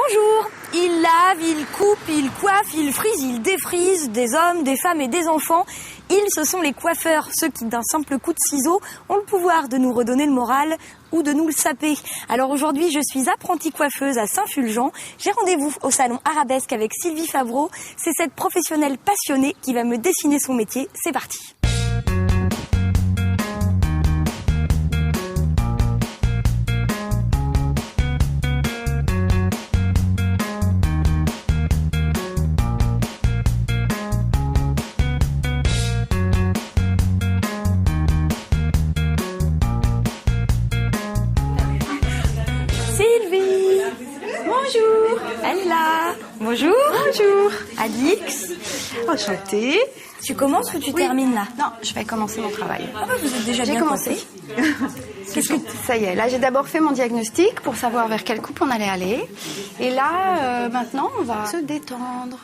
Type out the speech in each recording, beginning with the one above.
Bonjour. Il lave, il coupe, il coiffe, il frise, il défrise des hommes, des femmes et des enfants. Ils, ce sont les coiffeurs, ceux qui, d'un simple coup de ciseau, ont le pouvoir de nous redonner le moral ou de nous le saper. Alors aujourd'hui, je suis apprentie coiffeuse à Saint-Fulgent. J'ai rendez-vous au salon Arabesque avec Sylvie Favreau. C'est cette professionnelle passionnée qui va me dessiner son métier. C'est parti. Sylvie, bonjour. Elle est là. Bonjour. Bonjour. Alix. Enchantée. Tu commences ou tu termines là? Non, je vais commencer mon travail. Ah bah vous êtes déjà J'ai bien commencé. Qu'est-ce que Ça y est, là j'ai d'abord fait mon diagnostic pour savoir vers quelle coupe on allait aller. Et là, maintenant, on va se détendre.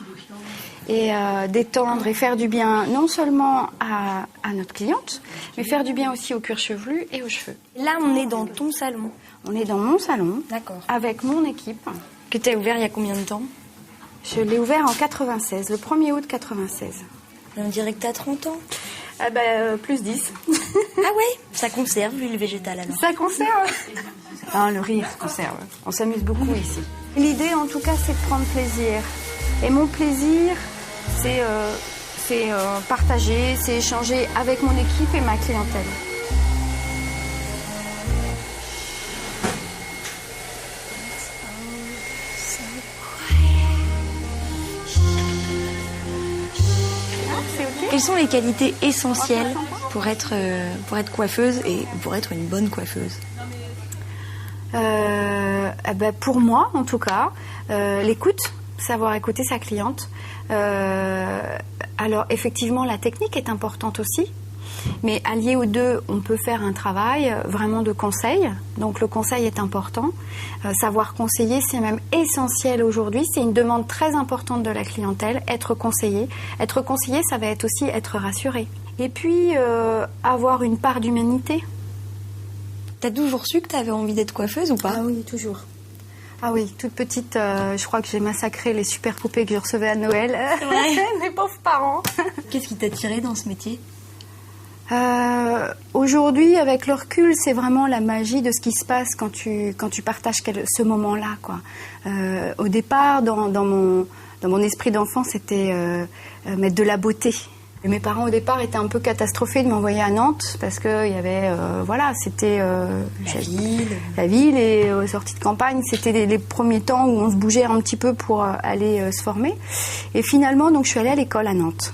Et détendre et faire du bien non seulement à notre cliente, mais faire du bien aussi au cuir chevelu et aux cheveux. Là, on est dans ton salon. On est dans mon salon, D'accord. avec mon équipe. Que tu as ouvert il y a combien de temps? Je l'ai ouvert en 96, le 1er août 96. On dirait que tu as 30 ans. Ah ben, plus 10. Ah ouais? Ça conserve l'huile végétale alors. Ça conserve. Ah, le rire conserve. On s'amuse beaucoup ici. L'idée, en tout cas, c'est de prendre plaisir. Et mon plaisir, c'est partager, c'est échanger avec mon équipe et ma clientèle. Quelles sont les qualités essentielles pour être coiffeuse et pour être une bonne coiffeuse? Pour moi, en tout cas, l'écoute, savoir écouter sa cliente. Alors, effectivement, la technique est importante aussi. Mais allié aux deux, on peut faire un travail vraiment de conseil. Donc le conseil est important. Savoir conseiller, c'est même essentiel aujourd'hui. C'est une demande très importante de la clientèle, être conseillé. Être conseillé, ça va être aussi être rassuré. Et puis, avoir une part d'humanité. T'as toujours su que t'avais envie d'être coiffeuse ou pas? Ah oui, toujours. Ah oui, toute petite, je crois que j'ai massacré les super poupées que je recevais à Noël. Ouais. Mes pauvres parents. Qu'est-ce qui t'a tiré dans ce métier? Aujourd'hui, avec le recul, c'est vraiment la magie de ce qui se passe quand tu partages ce moment-là, quoi. Au départ, dans mon esprit d'enfant, c'était mettre de la beauté. Et mes parents, au départ, étaient un peu catastrophés de m'envoyer à Nantes parce que il y avait, c'était la ville et sortie de campagne. C'était les premiers temps où on se bougeait un petit peu pour aller se former. Et finalement, donc, je suis allée à l'école à Nantes.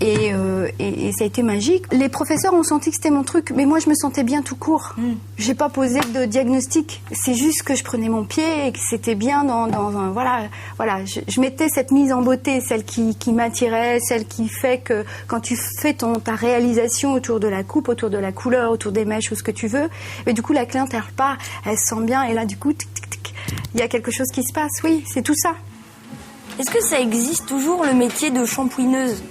Et ça a été magique. Les professeurs ont senti que c'était mon truc, mais moi je me sentais bien tout court. J'ai pas posé de diagnostic. C'est juste que je prenais mon pied et que c'était bien dans un voilà. Je mettais cette mise en beauté, celle qui m'attirait, celle qui fait que quand tu fais ta réalisation autour de la coupe, autour de la couleur, autour des mèches ou ce que tu veux, et du coup la cliente elle repart, elle se sent bien et là du coup il y a quelque chose qui se passe. Oui, c'est tout ça. Est-ce que ça existe toujours le métier de shampouineuse?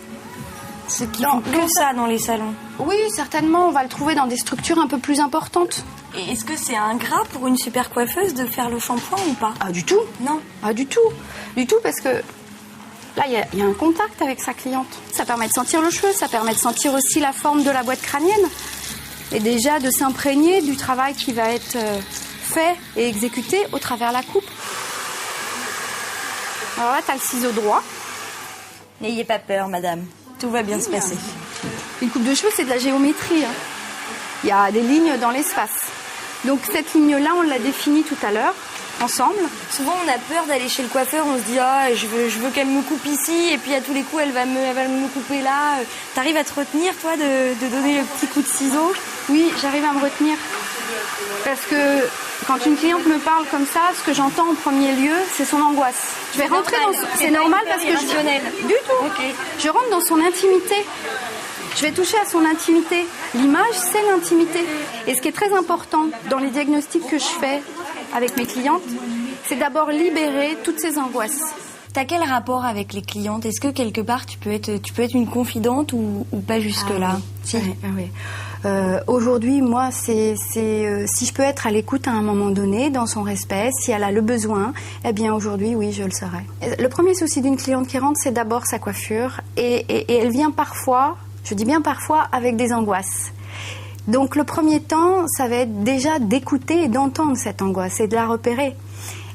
Ceux qui font que ça dans les salons. Oui, certainement, on va le trouver dans des structures un peu plus importantes. Et est-ce que c'est ingrat pour une super coiffeuse de faire le shampoing ou pas? Ah, du tout. Non. Ah, du tout. Du tout, parce que là, il y a un contact avec sa cliente. Ça permet de sentir le cheveu, ça permet de sentir aussi la forme de la boîte crânienne. Et déjà de s'imprégner du travail qui va être fait et exécuté au travers la coupe. Alors là, tu as le ciseau droit. N'ayez pas peur, madame. Tout va bien se passer. Une coupe de cheveux, c'est de la géométrie. Il y a des lignes dans l'espace. Donc cette ligne-là, on l'a définie tout à l'heure, ensemble. Souvent, on a peur d'aller chez le coiffeur. On se dit, je veux qu'elle me coupe ici. Et puis, à tous les coups, elle va me couper là. T'arrives à te retenir, toi, de donner le petit coup de ciseau? Oui, j'arrive à me retenir. Parce que quand une cliente me parle comme ça, ce que j'entends en premier lieu, c'est son angoisse. Je vais rentrer dans c'est normal parce que du tout. Okay. Je rentre dans son intimité. Je vais toucher à son intimité. L'image, c'est l'intimité. Et ce qui est très important dans les diagnostics que je fais avec mes clientes, c'est d'abord libérer toutes ces angoisses. T'as quel rapport avec les clientes? Est-ce que quelque part tu peux être une confidente ou pas jusque-là? Si. Oui. Aujourd'hui, moi, si je peux être à l'écoute à un moment donné, dans son respect, si elle a le besoin, eh bien aujourd'hui, oui, je le serai. Le premier souci d'une cliente qui rentre, c'est d'abord sa coiffure, et elle vient parfois, je dis bien parfois, avec des angoisses. Donc le premier temps, ça va être déjà d'écouter et d'entendre cette angoisse et de la repérer.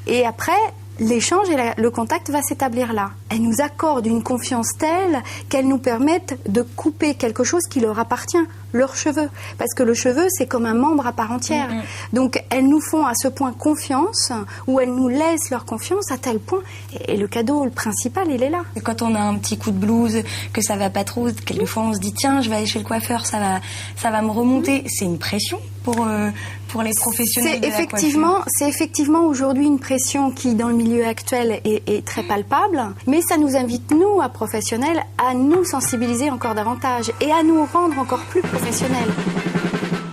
Et après, l'échange et le contact va s'établir là. Elle nous accorde une confiance telle qu'elle nous permette de couper quelque chose qui leur appartient, leurs cheveux. Parce que le cheveu, c'est comme un membre à part entière. Donc, elles nous font à ce point confiance, ou elles nous laissent leur confiance à tel point. Et le cadeau, le principal, il est là. Et quand on a un petit coup de blues, que ça va pas trop, quelquefois on se dit tiens, je vais aller chez le coiffeur, ça va me remonter. C'est une pression pour les professionnels de la coiffure. C'est effectivement aujourd'hui une pression qui, dans le milieu actuel, est très palpable. Mais ça nous invite, nous, à professionnels, à nous sensibiliser encore davantage et à nous rendre encore plus professionnels.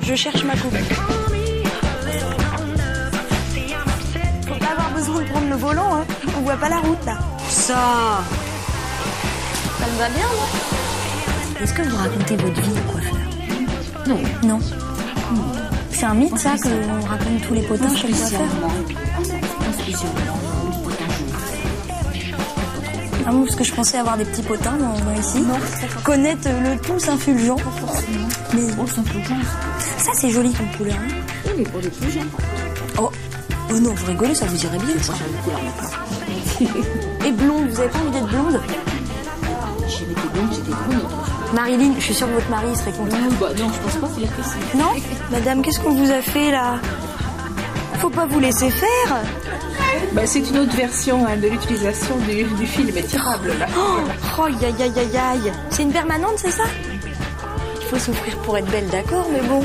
Je cherche ma coupe. Faut pas avoir besoin de prendre le volant, hein. On voit pas la route, là. Ça me va bien, non? Est-ce que vous racontez votre vie de coiffeur? Non. C'est un mythe, ça, qu'on raconte tous les potins chez le coiffeur? Ah bon, parce que je pensais avoir des petits potins ici. Non. Connaître le tout Saint-Fulgent. Mais ça, c'est joli comme couleur. Hein. Oui, mais pour les plus jeunes. Oh non, vous rigolez, ça vous irait bien, ça. Et blonde, vous avez pas envie d'être blonde? J'ai été blonde, j'étais blonde. Marilyn, je suis sûre que votre mari serait content. Non, je pense pas qu'il ait fait ça. Non? Madame, qu'est-ce qu'on vous a fait, là? Faut pas vous laisser faire. C'est une autre version de l'utilisation du film étirable, là. Oh, aïe. C'est une permanente, c'est ça? Il faut souffrir pour être belle, d'accord, mais bon.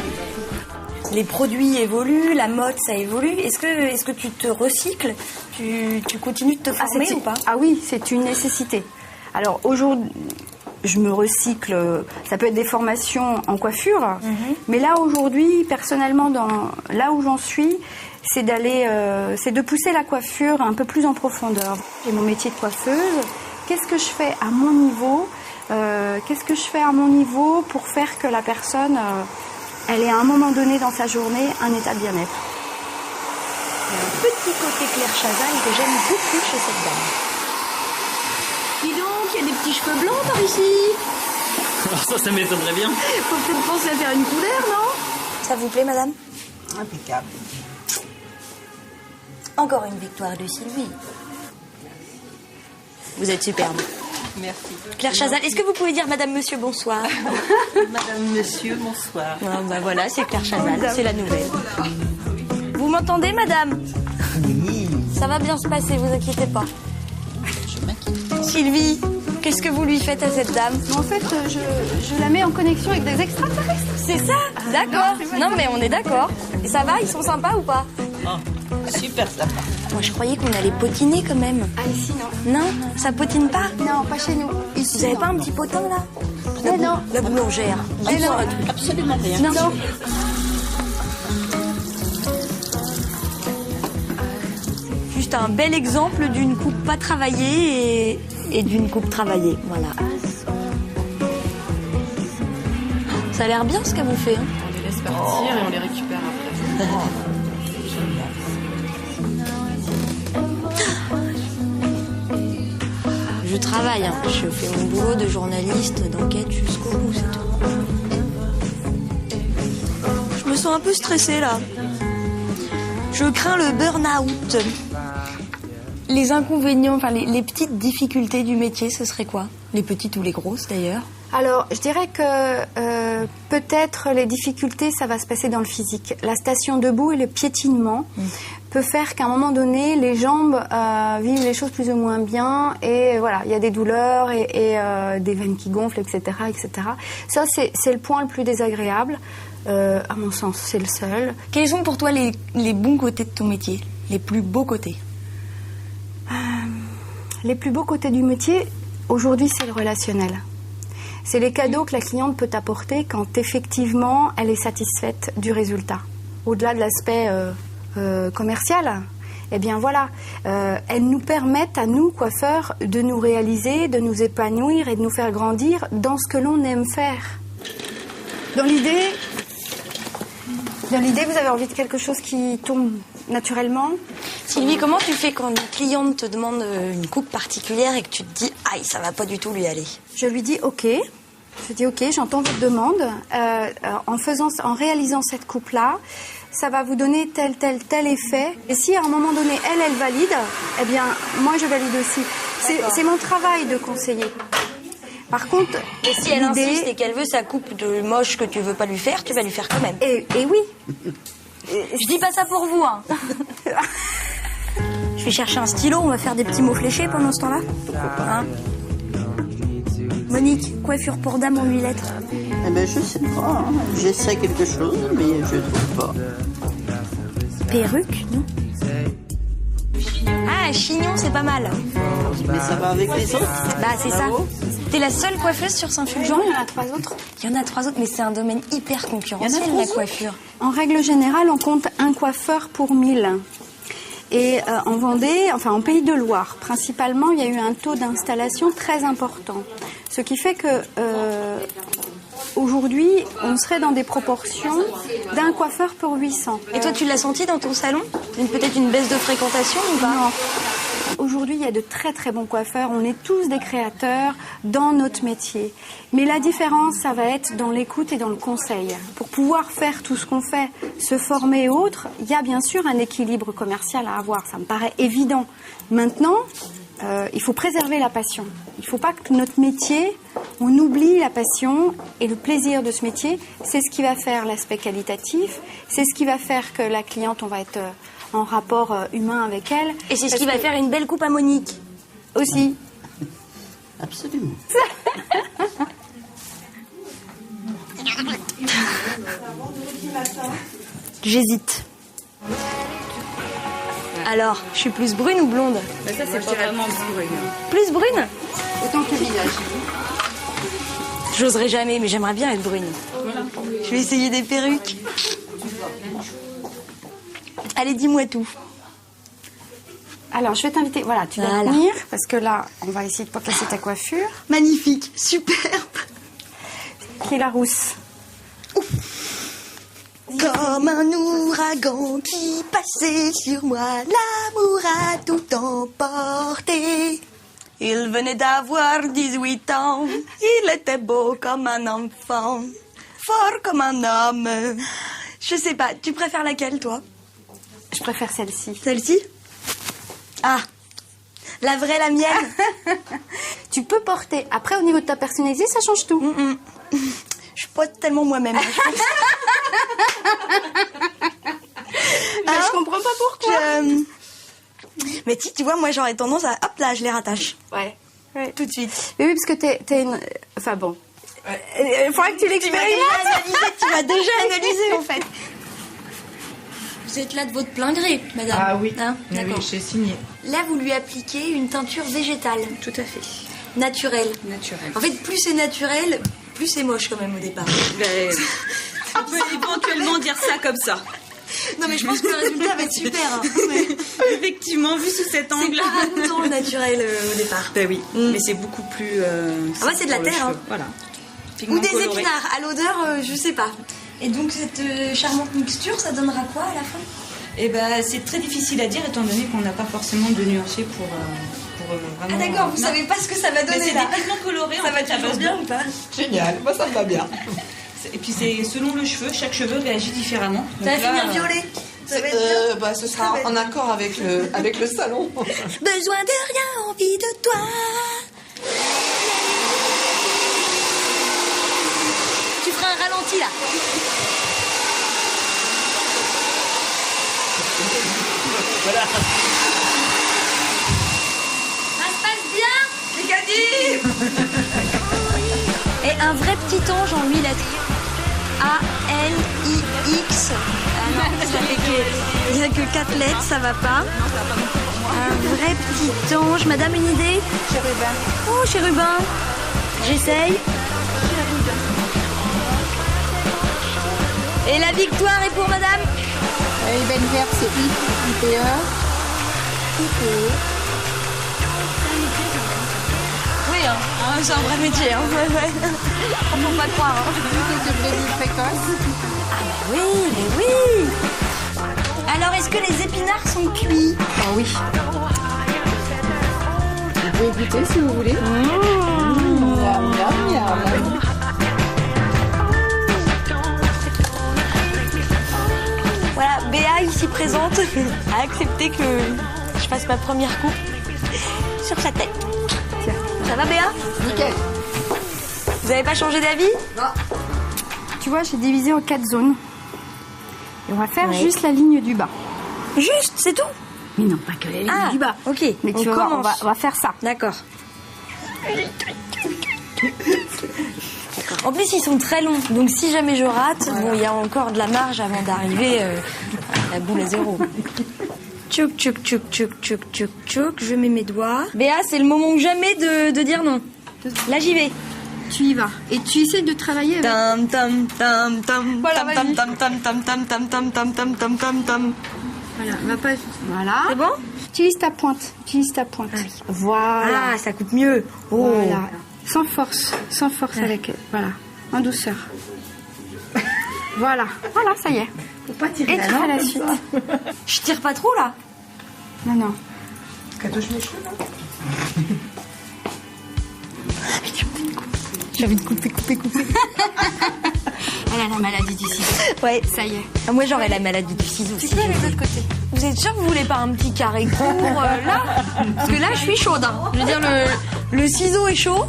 Les produits évoluent, la mode, ça évolue. Est-ce que tu te recycles? Tu continues de te former ou pas? Ah oui, c'est une nécessité. Alors, aujourd'hui, je me recycle. Ça peut être des formations en coiffure. Mais là, aujourd'hui, personnellement, là où j'en suis, c'est de pousser la coiffure un peu plus en profondeur. J'ai mon métier de coiffeuse. Qu'est-ce que je fais à mon niveau pour faire que la personne, elle ait à un moment donné dans sa journée un état de bien-être? Il y a un petit côté Claire Chazal que j'aime beaucoup chez cette dame. Dis donc, il y a des petits cheveux blancs par ici. Alors ça m'étonnerait bien. Faut peut-être penser à faire une couleur, non? Ça vous plaît, madame? Impeccable. Encore une victoire de Sylvie. Vous êtes superbe. Merci. Claire Chazal, est-ce que vous pouvez dire madame, monsieur, bonsoir? Madame, monsieur, bonsoir. Voilà, c'est Claire Chazal, c'est la nouvelle. Vous m'entendez, madame? Oui. Ça va bien se passer, vous inquiétez pas. Je m'inquiète. Sylvie, qu'est-ce que vous lui faites à cette dame? En fait, je la mets en connexion avec des extraterrestres. C'est ça? D'accord. Non, mais on est d'accord. Et ça va? Ils sont sympas ou pas? Super sympa. Moi, je croyais qu'on allait potiner quand même. Ah, ici, non. Non? Ça potine pas? Non, pas chez nous. Ici, Vous avez non. pas un petit potin, là? Non. La boulangère. Absolument rien. Non. Juste un bel exemple d'une coupe pas travaillée et d'une coupe travaillée. Voilà. Ça a l'air bien ce qu'elle vous fait. Hein. On les laisse partir et on les récupère après. Je travaille, hein. Je fais mon boulot de journaliste, d'enquête jusqu'au bout, c'est tout. Je me sens un peu stressée là. Je crains le burn-out. Les inconvénients, enfin les petites difficultés du métier, ce serait quoi? Les petites ou les grosses d'ailleurs? Alors, je dirais que peut-être les difficultés, ça va se passer dans le physique. La station debout et le piétinement peut faire qu'à un moment donné, les jambes vivent les choses plus ou moins bien. Et voilà, il y a des douleurs et des veines qui gonflent, etc. etc. Ça, c'est le point le plus désagréable. À mon sens, c'est le seul. Quels sont pour toi les bons côtés de ton métier? Les plus beaux côtés? Les plus beaux côtés du métier, aujourd'hui, c'est le relationnel. C'est les cadeaux que la cliente peut apporter quand effectivement elle est satisfaite du résultat. Au-delà de l'aspect commercial, eh bien voilà, elles nous permettent à nous, coiffeurs, de nous réaliser, de nous épanouir et de nous faire grandir dans ce que l'on aime faire. Dans l'idée, Dans l'idée, vous avez envie de quelque chose qui tombe naturellement. Sylvie, comment tu fais quand une cliente te demande une coupe particulière et que tu te dis « Aïe, ça va pas du tout lui aller ». Je lui dis OK. Je dis OK, j'entends votre demande. En réalisant cette coupe-là, ça va vous donner tel effet. Et si à un moment donné, elle valide, eh bien, moi, je valide aussi. C'est mon travail de conseiller. Par contre, et si elle insiste et qu'elle veut sa coupe de moche que tu veux pas lui faire, tu vas lui faire quand même. Et oui. Je dis pas ça pour vous, hein. Je vais chercher un stylo, on va faire des petits mots fléchés pendant ce temps-là. Pourquoi pas, hein. Monique, coiffure pour dame en 8 lettres. Eh ben, je sais pas, hein. J'essaie quelque chose, mais je trouve pas. Perruque, non? Ah, chignon, c'est pas mal. Mais ça va avec les autres? Bah, c'est ça. T'es la seule coiffeuse sur Saint-Fulgent? Il y en a 3 autres. Il y en a 3 autres, mais c'est un domaine hyper concurrentiel, la coiffure. En règle générale, on compte un coiffeur pour 1000. Et en Vendée, enfin en Pays de Loire, principalement, il y a eu un taux d'installation très important. Ce qui fait que aujourd'hui, on serait dans des proportions d'un coiffeur pour 800. Et toi, tu l'as senti dans ton salon? Peut-être une baisse de fréquentation ou pas? Non. Aujourd'hui, il y a de très très bons coiffeurs. On est tous des créateurs dans notre métier. Mais la différence, ça va être dans l'écoute et dans le conseil. Pour pouvoir faire tout ce qu'on fait, se former et autres, il y a bien sûr un équilibre commercial à avoir. Ça me paraît évident. Maintenant, il faut préserver la passion. Il ne faut pas que notre métier, on oublie la passion et le plaisir de ce métier. C'est ce qui va faire l'aspect qualitatif. C'est ce qui va faire que la cliente, on va être en rapport humain avec elle. Et c'est ce qui va faire une belle coupe à Monique. Aussi. Absolument. J'hésite. Alors, je suis plus brune ou blonde? Mais ça, c'est pas vraiment brune. Plus brune? Autant que le visage. J'oserais jamais, mais j'aimerais bien être brune. Je vais essayer des perruques. Allez, dis-moi tout. Alors, je vais t'inviter. Voilà, tu vas venir, parce que là, on va essayer de pas casser ta coiffure. Magnifique, superbe. Qui est la rousse? Comme un ouragan qui passait sur moi, l'amour a tout emporté. Il venait d'avoir 18 ans, il était beau comme un enfant, fort comme un homme. Je sais pas, tu préfères laquelle, toi? Je préfère celle-ci. Celle-ci? Ah, la vraie, la mienne. Tu peux porter. Après, au niveau de ta personnalité, ça change tout. Je suis pas tellement moi-même. Je comprends pas pourquoi. Mais tu vois, moi, j'aurais tendance à... Hop là, je les rattache. Ouais. Tout de suite. Mais oui, parce que t'es une... Enfin bon. Il faudrait que tu l'expérimentes. Tu m'as déjà analysé, en fait. Vous êtes là de votre plein gré, madame. Ah oui. Hein, oui, d'accord. j'ai signé. Là, vous lui appliquez une teinture végétale. Tout à fait. Naturelle. Naturel. En fait, plus c'est naturel, plus c'est moche quand même au départ. On peut éventuellement dire ça comme ça. Non, mais je pense que le résultat va être super. Hein. Effectivement, vu sous cet C'est angle. pas autant naturel au départ. Ben oui, mais c'est beaucoup plus... Ah ouais, c'est de la terre. Hein. Voilà. Ou Pigment des coloré. épinards. À l'odeur, je sais pas. Et donc, cette charmante mixture, ça donnera quoi à la fin? Eh ben, c'est très difficile à dire étant donné qu'on n'a pas forcément de nuancier pour vraiment... Ah d'accord, vous savez pas ce que ça va Mais donner c'est là. des pigments colorés. Ça va toujours bien ou pas? Génial, moi ça me va bien. Et puis c'est selon le cheveu, chaque cheveu réagit différemment. Ça va Donc là, finir violet. Ça va être bien. Ce sera en accord avec le salon. Besoin de rien, envie de toi. Tu feras un ralenti là. Voilà. Ça se passe bien, les caddies. Et un vrai petit ange en 8 lettres. A-L-I-X. Ah non, ça fait que... il n'y a que 4 lettres, ça va pas. Un vrai petit ange. Madame, une idée? Chérubin. Oh, chérubin. J'essaye. Et la victoire est pour madame? Ben verte, c'est IPE. Oui, hein. C'est un vrai métier. Hein. Faut pas croire. Hein. De précoce. Oui, mais oui. Alors, est-ce que les épinards sont cuits? Ah oui. Vous pouvez goûter si vous voulez. Miam, miam, miam. Voilà, Béa, ici présente, a accepté que je fasse ma première coupe sur sa tête. Tiens. Ça va, Béa? Nickel. Vous n'avez pas changé d'avis? Tu vois, j'ai divisé en 4 zones. Et on va faire Ouais. juste la ligne du bas. Juste, c'est tout? Mais non, pas que la ligne du bas. Ok, Mais tu on vas voir, commence. on va faire ça. D'accord. En plus, ils sont très longs, donc si jamais je rate, bon, il y a encore de la marge avant d'arriver à la boule à zéro. Tchouk, tchouk, tchouk, tchouk, tchouk, tchouk, tchouk, je mets mes doigts. Béa, c'est le moment ou jamais de dire non. Là, j'y vais. Tu y vas. Et tu essaies de travailler avec... Tam, tam, tam, tam, Voilà, tam, vas-y. tam, tam, tam, tam, tam, tam, tam, tam, tam, tam, tam. Voilà, va pas... Voilà. C'est bon? Utilise ta pointe. Utilise ta pointe. Ah oui. Voilà. Ah, ça coupe mieux. Oh. Voilà. Sans force. Sans force avec... Voilà. En douceur. Voilà. Voilà, ça y est. Faut pas tirer Et la tu fais langue la comme suite. ça. Je tire pas trop, là. Non, non. Qu'elle touche mes cheveux, là. J'ai envie de couper. Elle a la maladie du ciseau. Ouais. Ça y est. Ah, moi, j'aurais la maladie du ciseau. Tu si peux je aller de veux. l'autre côté. Vous êtes sûr que vous voulez pas un petit carré court là? Parce que là, je suis chaude. Hein. Je veux dire, le ciseau est chaud.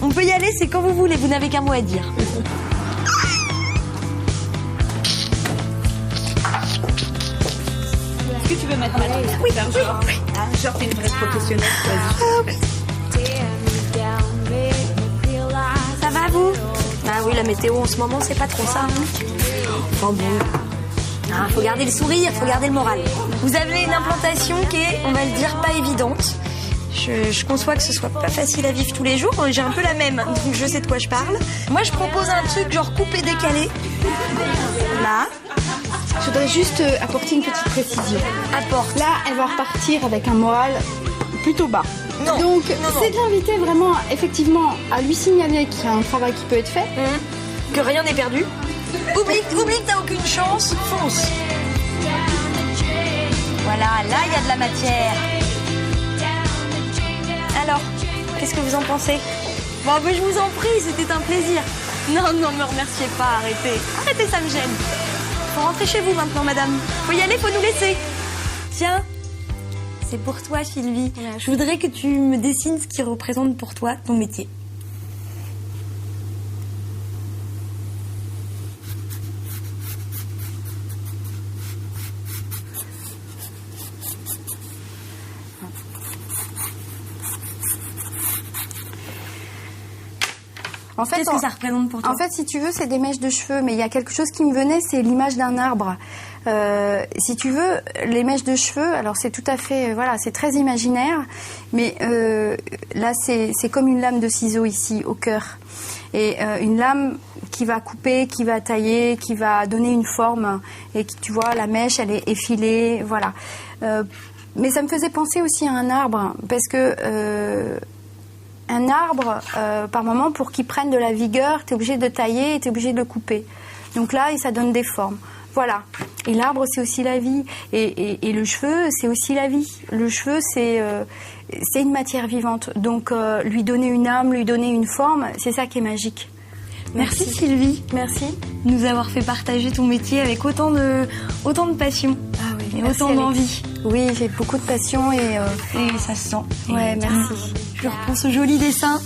On peut y aller, c'est quand vous voulez. Vous n'avez qu'un mot à dire. Est-ce que tu veux mettre ma langue? Oui, oui. Genre, t'es une vraie professionnelle. Vas-y. Ça va, vous? Ah oui, la météo en ce moment, c'est pas trop ça. Hein. Enfin bon. Faut garder le sourire, faut garder le moral. Vous avez une implantation qui est, on va le dire, pas évidente. Je conçois que ce soit pas facile à vivre tous les jours. J'ai un peu la même, donc je sais de quoi je parle. Moi, je propose un truc genre coupé-décalé. Là. Je voudrais juste apporter une petite précision. Apporte. Là, elle va repartir avec un moral plutôt bas. Non. Donc, Non, non. c'est de l'inviter vraiment, effectivement, à lui signaler qu'il y a un travail qui peut être fait. Que rien n'est perdu. Oublie que t'as aucune chance, fonce. Voilà, là il y a de la matière. Alors, qu'est-ce que vous en pensez? Bon, mais je vous en prie, c'était un plaisir. Non, me remerciez pas, arrêtez. Arrêtez, ça me gêne. Faut rentrer chez vous maintenant, madame. Faut y aller, faut nous laisser. Tiens, c'est pour toi, Sylvie. Je voudrais que tu me dessines ce qui représente pour toi ton métier. En fait, Qu'est-ce que ça représente pour toi? En fait, si tu veux, c'est des mèches de cheveux, mais il y a quelque chose qui me venait, c'est l'image d'un arbre. Si tu veux, les mèches de cheveux, alors c'est tout à fait, voilà, c'est très imaginaire, mais là, c'est comme une lame de ciseau ici, au cœur. Et une lame qui va couper, qui va tailler, qui va donner une forme. Et qui, tu vois, la mèche, elle est effilée, voilà. Mais ça me faisait penser aussi à un arbre, parce que... un arbre, par moment, pour qu'il prenne de la vigueur, tu es obligé de tailler et tu es obligé de le couper. Donc là, ça donne des formes. Voilà. Et l'arbre, c'est aussi la vie. Et le cheveu, c'est aussi la vie. Le cheveu, c'est une matière vivante. Donc, lui donner une âme, lui donner une forme, c'est ça qui est magique. Merci Sylvie, merci de nous avoir fait partager ton métier avec autant de passion et merci, autant d'envie. Oui, j'ai beaucoup de passion et ça se sent. ouais, Et merci. je reprends ce joli dessin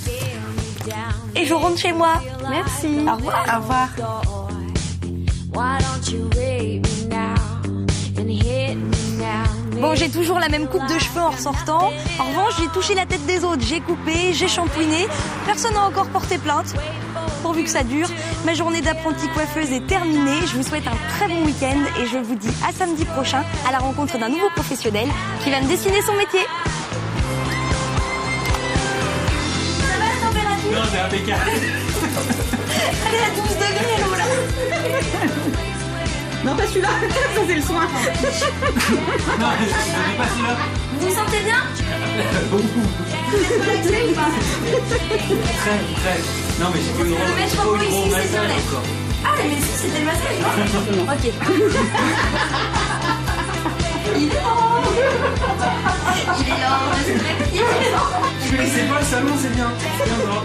et je rentre chez moi. Merci. Au revoir. Au revoir. Bon, j'ai toujours la même coupe de cheveux en ressortant. En revanche, j'ai touché la tête des autres, j'ai coupé, j'ai shampooiné. Personne n'a encore porté plainte. Pourvu que ça dure. Ma journée d'apprentie coiffeuse est terminée. Je vous souhaite un très bon week-end et je vous dis à samedi prochain à la rencontre d'un nouveau professionnel qui va me dessiner son métier. Ça va la température? Non, c'est impeccable. Elle est à 12 degrés, l'eau là. Non, pas celui-là. Ça, c'est le soin. Non, je pas celui-là. Vous vous sentez bien? Vous êtes relaxé ou pas? Très. Non, mais j'ai fait Le mettre en haut une ici, grosse c'est sur massage l'air. encore. Ah, mais si, c'était le massage, non? Ok. Il est là, Tu connaissais pas le salon, c'est bien. C'est bien, ça va.